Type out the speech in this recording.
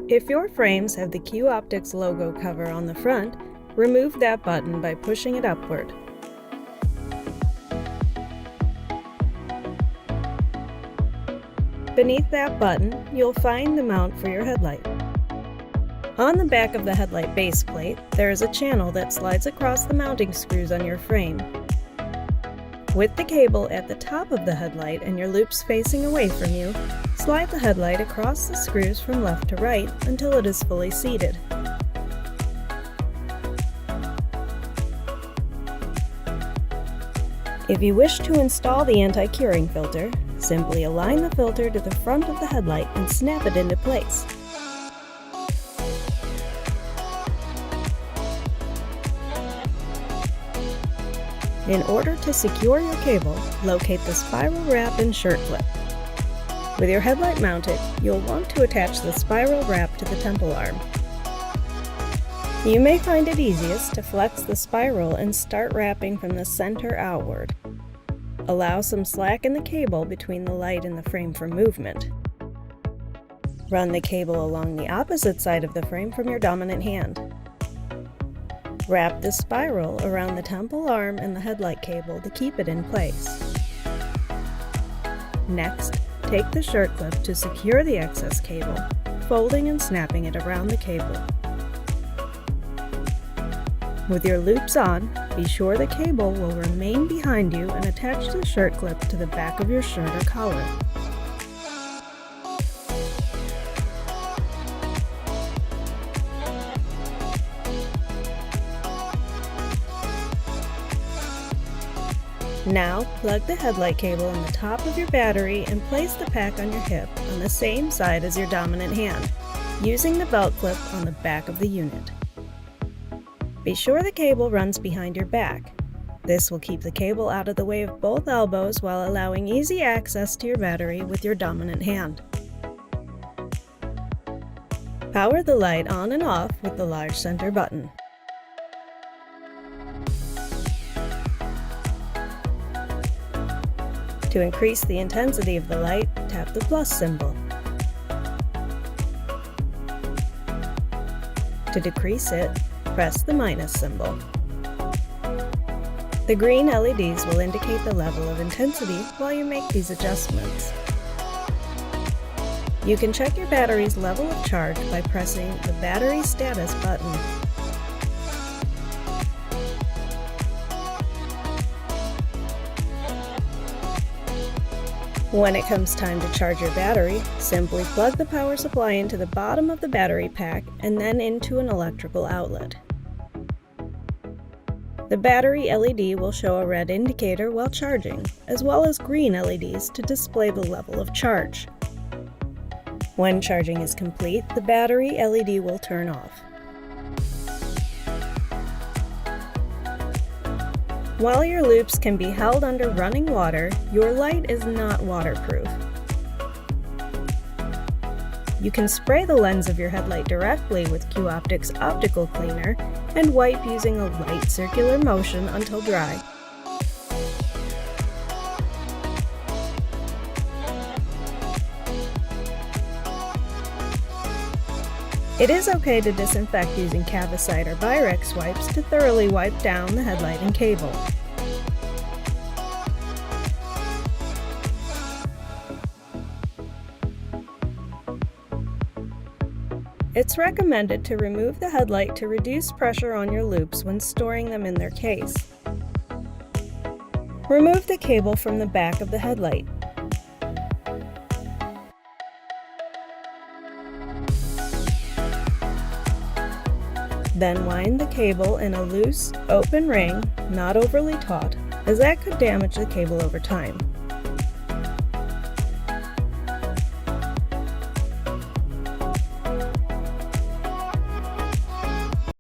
If your frames have the Q Optics logo cover on the front, remove that button by pushing it upward. Beneath that button, you'll find the mount for your headlight. On the back of the headlight base plate, there is a channel that slides across the mounting screws on your frame. With the cable at the top of the headlight and your loops facing away from you, slide the headlight across the screws from left to right until it is fully seated. If you wish to install the anti-curing filter, simply align the filter to the front of the headlight and snap it into place. In order to secure your cable, locate the spiral wrap and shirt clip. With your headlight mounted, you'll want to attach the spiral wrap to the temple arm. You may find it easiest to flex the spiral and start wrapping from the center outward. Allow some slack in the cable between the light and the frame for movement. Run the cable along the opposite side of the frame from your dominant hand. Wrap the spiral around the temple arm and the headlight cable to keep it in place. Next, take the shirt clip to secure the excess cable, folding and snapping it around the cable. With your loops on, be sure the cable will remain behind you and attach the shirt clip to the back of your shirt or collar. Now, plug the headlight cable in the top of your battery and place the pack on your hip on the same side as your dominant hand, using the belt clip on the back of the unit. Be sure the cable runs behind your back. This will keep the cable out of the way of both elbows while allowing easy access to your battery with your dominant hand. Power the light on and off with the large center button. To increase the intensity of the light, tap the plus symbol. To decrease it, press the minus symbol. The green LEDs will indicate the level of intensity while you make these adjustments. You can check your battery's level of charge by pressing the battery status button. When it comes time to charge your battery, simply plug the power supply into the bottom of the battery pack and then into an electrical outlet. The battery LED will show a red indicator while charging, as well as green LEDs to display the level of charge. When charging is complete, the battery LED will turn off. While your loops can be held under running water, your light is not waterproof. You can spray the lens of your headlight directly with Q Optics Optical Cleaner and wipe using a light circular motion until dry. It is okay to disinfect using Cavicide or Byrex wipes to thoroughly wipe down the headlight and cable. It's recommended to remove the headlight to reduce pressure on your loops when storing them in their case. Remove the cable from the back of the headlight. Then wind the cable in a loose, open ring, not overly taut, as that could damage the cable over time.